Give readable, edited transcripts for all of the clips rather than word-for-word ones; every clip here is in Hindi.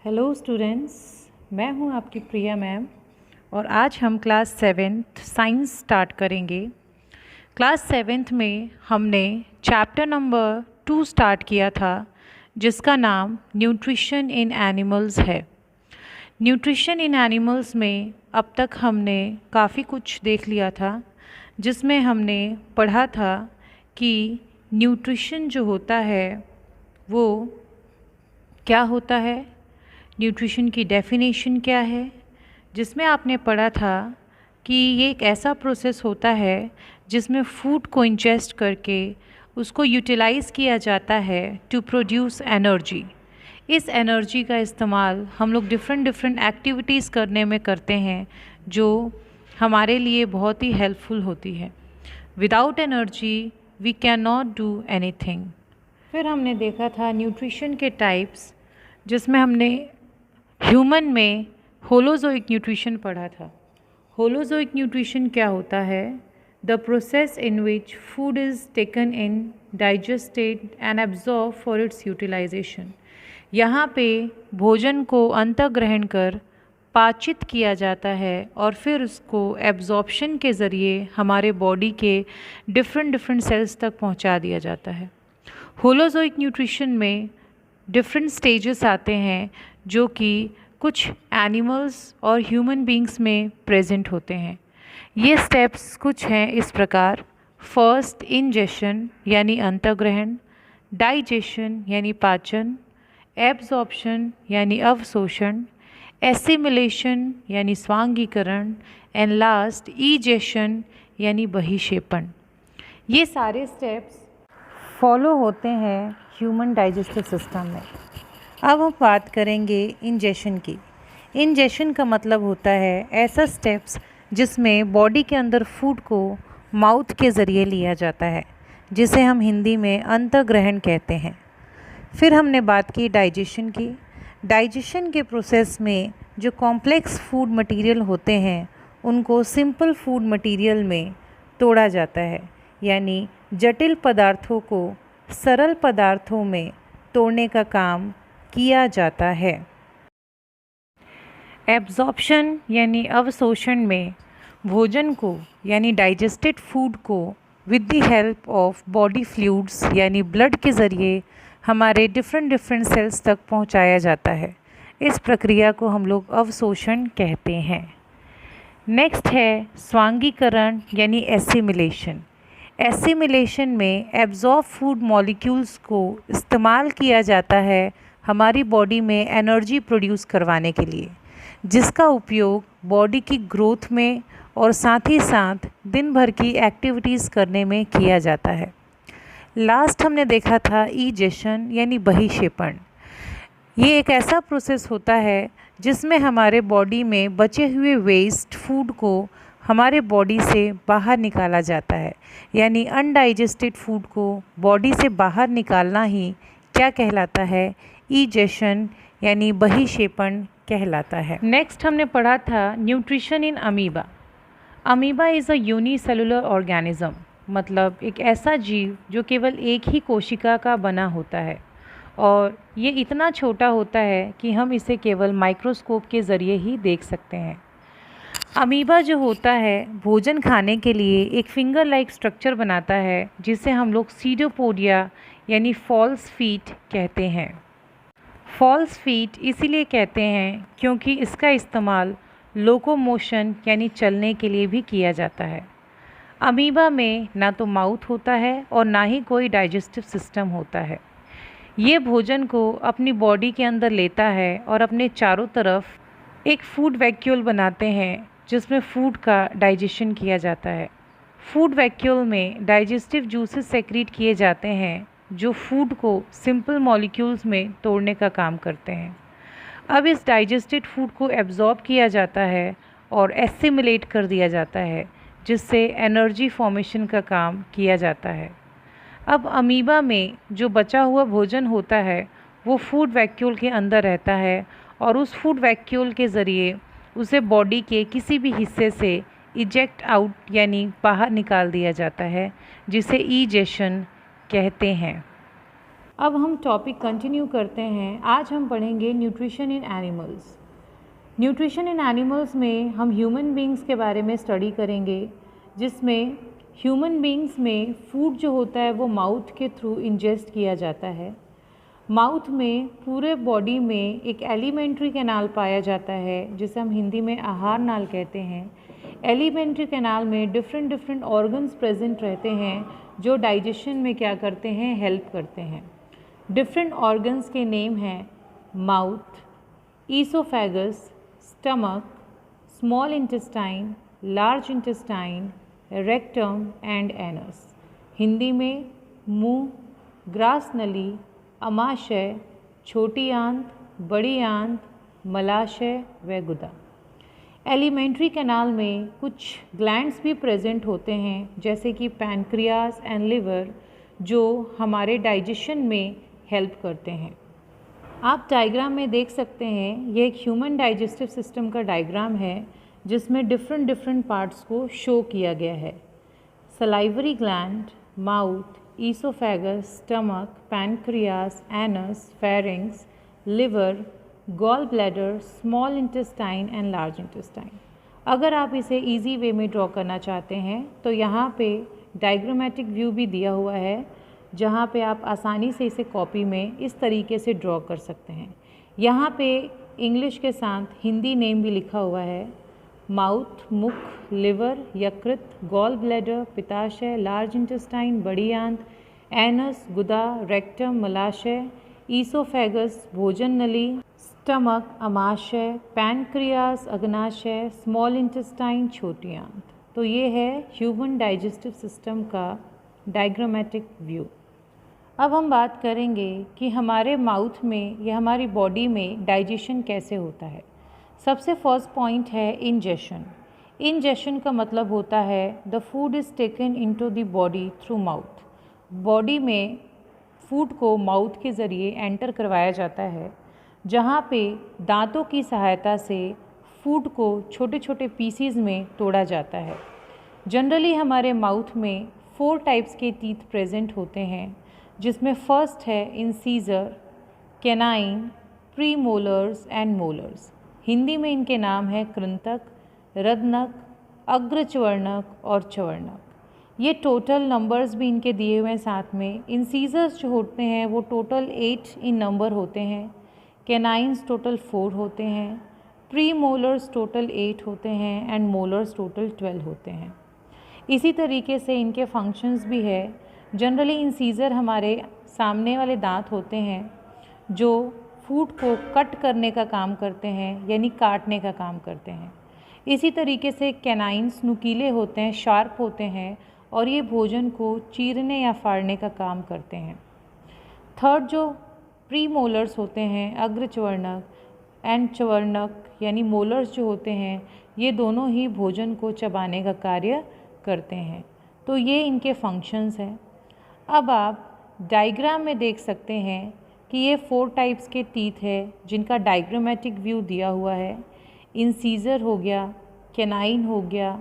हेलो स्टूडेंट्स, मैं हूं आपकी प्रिया मैम और आज हम क्लास 7th साइंस स्टार्ट करेंगे। क्लास 7th में हमने चैप्टर नंबर 2 स्टार्ट किया था जिसका नाम न्यूट्रिशन इन एनिमल्स है। न्यूट्रिशन इन एनिमल्स में अब तक हमने काफ़ी कुछ देख लिया था, जिसमें हमने पढ़ा था कि न्यूट्रिशन जो होता है वो क्या होता है, न्यूट्रिशन की डेफिनेशन क्या है, जिसमें आपने पढ़ा था कि ये एक ऐसा प्रोसेस होता है जिसमें फूड को इंजेस्ट करके उसको यूटिलाइज़ किया जाता है टू प्रोड्यूस एनर्जी। इस एनर्जी का इस्तेमाल हम लोग डिफरेंट एक्टिविटीज़ करने में करते हैं जो हमारे लिए बहुत ही हेल्पफुल होती है। Without energy we can not do anything. फिर हमने देखा था न्यूट्रिशन के टाइप्स, जिसमें हमने ह्यूमन में होलोजोइक न्यूट्रिशन पढ़ा था। होलोजोइक न्यूट्रिशन क्या होता है? The process in which food is taken in, digested and absorb for its utilization. यहाँ पे भोजन को अंतःग्रहण कर पाचित किया जाता है और फिर उसको एब्जॉर्प्शन के ज़रिए हमारे बॉडी के डिफरेंट सेल्स तक पहुँचा दिया जाता है। होलोजोइक न्यूट्रिशन में डिफरेंट स्टेजेस आते हैं जो कि कुछ एनिमल्स और ह्यूमन बींग्स में प्रेजेंट होते हैं। ये स्टेप्स कुछ हैं इस प्रकार। फर्स्ट, इंजेशन यानी अंतःग्रहण, डाइजेशन यानी पाचन, एब्जॉर्प्शन यानी अवशोषण, एसिमिलेशन यानी स्वांगीकरण एंड लास्ट ईजेशन यानी बहिक्षेपण। ये सारे स्टेप्स फॉलो होते हैं ह्यूमन डाइजेस्टिव सिस्टम में। अब हम बात करेंगे इंजेशन की। इंजेशन का मतलब होता है ऐसा स्टेप्स जिसमें बॉडी के अंदर फूड को माउथ के ज़रिए लिया जाता है, जिसे हम हिंदी में अंतःग्रहण कहते हैं। फिर हमने बात की डाइजेशन की। डाइजेशन के प्रोसेस में जो कॉम्प्लेक्स फूड मटेरियल होते हैं उनको सिंपल फूड मटेरियल में तोड़ा जाता है, यानी जटिल पदार्थों को सरल पदार्थों में तोड़ने का काम किया जाता है। एब्जॉर्प्शन यानी अवशोषण में भोजन को यानी डाइजेस्टेड फूड को with the help of body fluids यानी ब्लड के ज़रिए हमारे डिफरेंट सेल्स तक पहुंचाया जाता है। इस प्रक्रिया को हम लोग अवशोषण कहते हैं। नेक्स्ट है स्वांगीकरण यानी एसिमिलेशन। एसिमिलेशन में एब्जॉर्ब फूड मॉलिक्यूल्स को इस्तेमाल किया जाता है हमारी बॉडी में एनर्जी प्रोड्यूस करवाने के लिए, जिसका उपयोग बॉडी की ग्रोथ में और साथ ही साथ दिन भर की एक्टिविटीज़ करने में किया जाता है। लास्ट हमने देखा था ईजेशन यानी बहिक्षेपण। ये एक ऐसा प्रोसेस होता है जिसमें हमारे बॉडी में बचे हुए वेस्ट फूड को हमारे बॉडी से बाहर निकाला जाता है, यानी अनडाइजेस्टेड फूड को बॉडी से बाहर निकालना ही क्या कहलाता है? ईजेशन यानी बहिक्षेपण कहलाता है। नेक्स्ट हमने पढ़ा था nutrition in amoeba. Amoeba is a unicellular organism, मतलब एक ऐसा जीव जो केवल एक ही कोशिका का बना होता है और ये इतना छोटा होता है कि हम इसे केवल माइक्रोस्कोप के ज़रिए ही देख सकते हैं। अमीबा जो होता है भोजन खाने के लिए एक फिंगर लाइक स्ट्रक्चर बनाता है, जिसे हम लोग सीडोपोडिया यानी फॉल्स फीट कहते हैं। फॉल्स फीट इसीलिए कहते हैं क्योंकि इसका इस्तेमाल लोकोमोशन यानी चलने के लिए भी किया जाता है। अमीबा में ना तो माउथ होता है और ना ही कोई डाइजेस्टिव सिस्टम होता है। ये भोजन को अपनी बॉडी के अंदर लेता है और अपने चारों तरफ एक फूड वैक्यूल बनाते हैं जिसमें फूड का डाइजेशन किया जाता है। फूड वैक्यूल में डाइजेस्टिव जूसेस सेक्रीट किए जाते हैं जो फूड को सिंपल मॉलिक्यूल्स में तोड़ने का काम करते हैं। अब इस डाइजेस्टेड फूड को एब्जॉर्ब किया जाता है और एसिमिलेट कर दिया जाता है, जिससे एनर्जी फॉर्मेशन का काम किया जाता है। अब अमीबा में जो बचा हुआ भोजन होता है वो फूड वैक्यूल के अंदर रहता है और उस फूड वैक्यूल के ज़रिए उसे बॉडी के किसी भी हिस्से से इजेक्ट आउट यानी बाहर निकाल दिया जाता है, जिसे ईजेशन कहते हैं। अब हम टॉपिक कंटिन्यू करते हैं। आज हम पढ़ेंगे nutrition in animals. Nutrition in animals में हम ह्यूमन बींग्स के बारे में स्टडी करेंगे, जिसमें ह्यूमन बींग्स में फूड जो होता है वो माउथ के थ्रू इंजेस्ट किया जाता है। माउथ में पूरे बॉडी में एक एलिमेंट्री कैनाल पाया जाता है, जिसे हम हिंदी में आहार नाल कहते हैं। एलिमेंट्री कैनाल में डिफरेंट ऑर्गन्स प्रेजेंट रहते हैं जो डाइजेशन में क्या करते हैं, हेल्प करते हैं। डिफरेंट ऑर्गन्स के नेम हैं mouth, oesophagus, stomach, small intestine, large intestine, rectum and anus. Hindi में मुंह, ग्रास नली, अमाशय, छोटी आंत, बड़ी आंत, मलाशय व गुदा। एलिमेंट्री कैनाल में कुछ ग्लैंड्स भी प्रेजेंट होते हैं, जैसे कि पैनक्रियाज एंड लिवर, जो हमारे डाइजेशन में हेल्प करते हैं। आप डायग्राम में देख सकते हैं, ये एक ह्यूमन डाइजेस्टिव सिस्टम का डायग्राम है, जिसमें डिफरेंट पार्ट्स को शो किया गया है। Salivary gland, mouth, oesophagus, stomach, pancreas, anus, pharynx, liver, gall bladder, small intestine and large intestine. अगर आप इसे इजी वे में ड्रॉ करना चाहते हैं तो यहाँ पे डायग्रामेटिक व्यू भी दिया हुआ है, जहाँ पे आप आसानी से इसे कॉपी में इस तरीके से ड्रॉ कर सकते हैं। यहाँ पे इंग्लिश के साथ हिंदी नेम भी लिखा हुआ है। माउथ, मुख, लिवर, यकृत, गॉल ब्लैडर, पित्ताशय, लार्ज इंटेस्टाइन, बड़ी आंत, एनस, गुदा, रेक्टम, मलाशय, ईसोफेगस, भोजन नली, स्टमक, अमाशय, पैनक्रियाज, अग्नाशय, स्मॉल इंटेस्टाइन, छोटी आंत। तो ये है ह्यूमन डाइजेस्टिव सिस्टम का डायग्रामेटिक व्यू। अब हम बात करेंगे कि हमारे माउथ में या हमारी बॉडी में डाइजेशन कैसे होता है। सबसे फर्स्ट पॉइंट है इंजेशन। इंजेशन का मतलब होता है the food is taken into the body through mouth. Body में फूड को माउथ के ज़रिए एंटर करवाया जाता है, जहाँ पे दांतों की सहायता से फूड को छोटे छोटे पीसीज में तोड़ा जाता है। जनरली हमारे माउथ में 4 टाइप्स के टीथ प्रेजेंट होते हैं, जिसमें फर्स्ट है incisor, canine, pre molars and molars. Hindi में इनके नाम है कृंतक, रदनक, अग्रच्वर्णक और चवर्णक। ये टोटल नंबर्स भी इनके दिए हुए हैं साथ में। इंसीजर्स जो होते हैं वो टोटल 8 इन नंबर होते हैं, कैनाइन्स टोटल 4 होते हैं, प्री मोलर्स टोटल 8 होते हैं एंड मोलर्स टोटल 12 होते हैं। इसी तरीके से इनके फंक्शंस भी है। जनरली इंसीजर हमारे सामने वाले दांत होते हैं जो फूड को कट करने का काम करते हैं, यानी काटने का काम करते हैं। इसी तरीके से कैनाइन्स नुकीले होते हैं, शार्प होते हैं और ये भोजन को चीरने या फाड़ने का काम करते हैं। थर्ड जो प्री मोलर्स होते हैं, अग्रच्वर्णक एंड चवर्णक यानी मोलर्स जो होते हैं, ये दोनों ही भोजन को चबाने का कार्य करते हैं। तो ये इनके फंक्शंस हैं। अब आप डायग्राम में देख सकते हैं कि ये 4 टाइप्स के टीथ है, जिनका डायग्रामेटिक व्यू दिया हुआ है। इंसीजर हो गया, कैनाइन हो गया,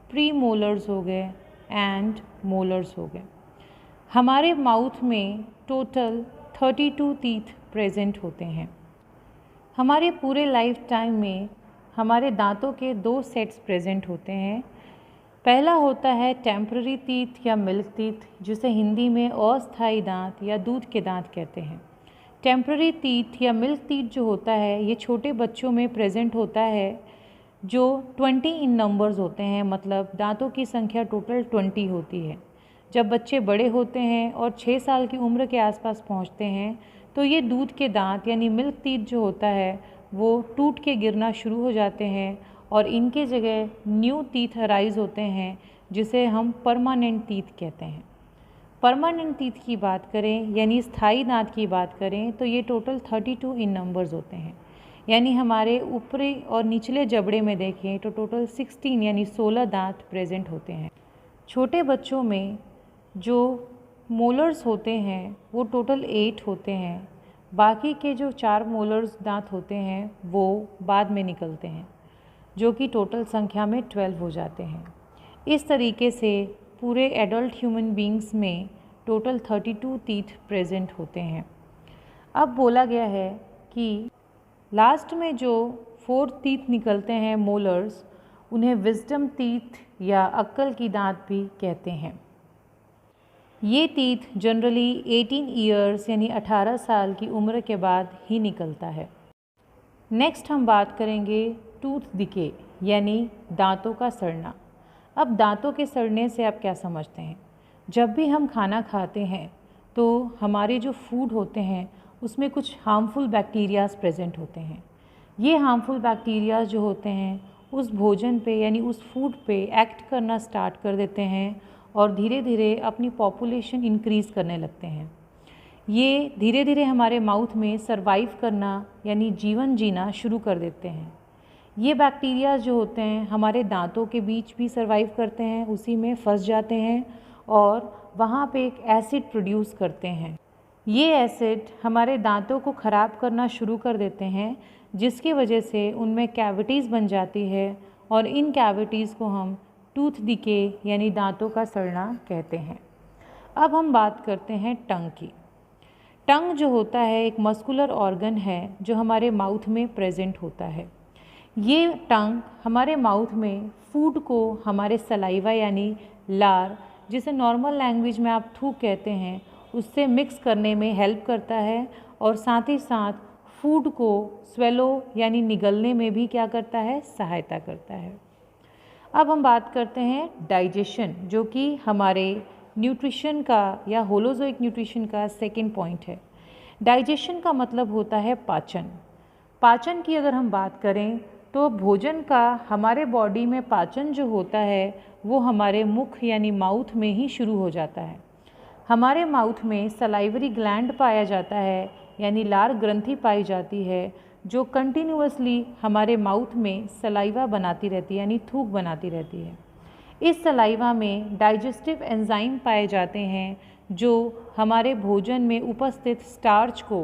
प्री मोलर्स हो गए एंड मोलर्स हो गए। हमारे माउथ में टोटल 32 टीथ प्रेजेंट होते हैं। हमारे पूरे लाइफ टाइम में हमारे दांतों के 2 सेट्स प्रेजेंट होते हैं। पहला होता है टेम्पररी टीथ या मिल्क टीथ, जिसे हिंदी में अस्थायी दांत या दूध के दांत कहते हैं। टेम्पररी टीथ या मिल्क टीथ जो होता है, ये छोटे बच्चों में प्रेजेंट होता है, जो 20 इन नंबर्स होते हैं, मतलब दांतों की संख्या टोटल 20 होती है। जब बच्चे बड़े होते हैं और 6 साल की उम्र के आसपास पहुंचते हैं, तो ये दूध के दांत यानी मिल्क टीथ जो होता है वो टूट के गिरना शुरू हो जाते हैं और इनके जगह न्यू टीथ अराइज होते हैं, जिसे हम परमानेंट टीथ कहते हैं। परमानेंट टीथ की बात करें यानी स्थायी दांत की बात करें, तो ये टोटल 32 इन नंबर्स होते हैं। यानी हमारे ऊपरी और निचले जबड़े में देखें तो टोटल 16 यानी 16 दांत प्रेजेंट होते हैं। छोटे बच्चों में जो मोलर्स होते हैं वो टोटल 8 होते हैं। बाकी के जो 4 मोलर्स दांत होते हैं वो बाद में निकलते हैं, जो कि टोटल संख्या में 12 हो जाते हैं। इस तरीके से पूरे एडल्ट ह्यूमन बींग्स में टोटल 32 टीथ प्रेजेंट होते हैं। अब बोला गया है कि लास्ट में जो 4 टीथ निकलते हैं मोलर्स, उन्हें विजडम टीथ या अक्ल की दांत भी कहते हैं। ये टीथ जनरली 18 ईयर्स यानी 18 साल की उम्र के बाद ही निकलता है। नेक्स्ट हम बात करेंगे टूथ डिके यानी दांतों का सड़ना। अब दांतों के सड़ने से आप क्या समझते हैं? जब भी हम खाना खाते हैं तो हमारे जो फूड होते हैं उसमें कुछ हार्मफुल बैक्टीरियाज प्रेजेंट होते हैं। ये हार्मफुल बैक्टीरियाज जो होते हैं उस भोजन पे यानी उस फूड पे एक्ट करना स्टार्ट कर देते हैं और धीरे धीरे अपनी पॉपुलेशन इंक्रीज़ करने लगते हैं। ये धीरे धीरे हमारे माउथ में सरवाइव करना यानी जीवन जीना शुरू कर देते हैं। ये बैक्टीरिया जो होते हैं हमारे दांतों के बीच भी सरवाइव करते हैं, उसी में फंस जाते हैं और वहाँ पे एक एसिड प्रोड्यूस करते हैं। ये एसिड हमारे दांतों को ख़राब करना शुरू कर देते हैं, जिसकी वजह से उनमें कैविटीज़ बन जाती है और इन कैविटीज़ को हम टूथ डिके यानी दांतों का सड़ना कहते हैं। अब हम बात करते हैं टंग की। टंग जो होता है एक मस्कुलर ऑर्गन है जो हमारे माउथ में प्रेजेंट होता है। ये टंग हमारे माउथ में फूड को हमारे सलाइवा यानी लार, जिसे नॉर्मल लैंग्वेज में आप थूक कहते हैं, उससे मिक्स करने में हेल्प करता है और साथ ही साथ फूड को स्वेलो यानी निगलने में भी क्या करता है, सहायता करता है। अब हम बात करते हैं डाइजेशन, जो कि हमारे न्यूट्रिशन का या होलोजोइक न्यूट्रिशन का सेकंड पॉइंट है। डाइजेशन का मतलब होता है पाचन। पाचन की अगर हम बात करें तो भोजन का हमारे बॉडी में पाचन जो होता है वो हमारे मुख यानी माउथ में ही शुरू हो जाता है। हमारे माउथ में सलाइवरी ग्लैंड पाया जाता है यानी लार ग्रंथि पाई जाती है जो कंटिन्यूअसली हमारे माउथ में सलाइवा बनाती रहती है यानी थूक बनाती रहती है। इस सलाइवा में डाइजेस्टिव एंजाइम पाए जाते हैं जो हमारे भोजन में उपस्थित स्टार्च को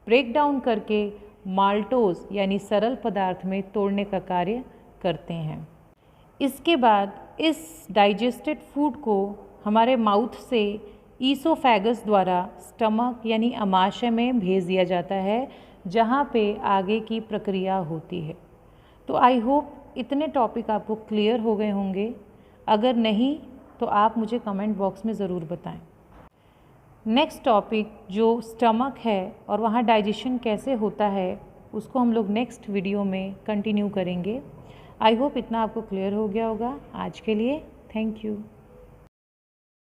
ब्रेक डाउन करके माल्टोज यानी सरल पदार्थ में तोड़ने का कार्य करते हैं। इसके बाद इस डाइजेस्टेड फूड को हमारे माउथ से ईसोफेगस द्वारा स्टमक यानी अमाशय में भेज दिया जाता है, जहाँ पे आगे की प्रक्रिया होती है। तो आई होप इतने टॉपिक आपको क्लियर हो गए होंगे। अगर नहीं तो आप मुझे कमेंट बॉक्स में ज़रूर बताएं। नेक्स्ट टॉपिक जो स्टमक है और वहाँ डाइजेशन कैसे होता है उसको हम लोग नेक्स्ट वीडियो में कंटिन्यू करेंगे। आई होप इतना आपको क्लियर हो गया होगा। आज के लिए थैंक यू।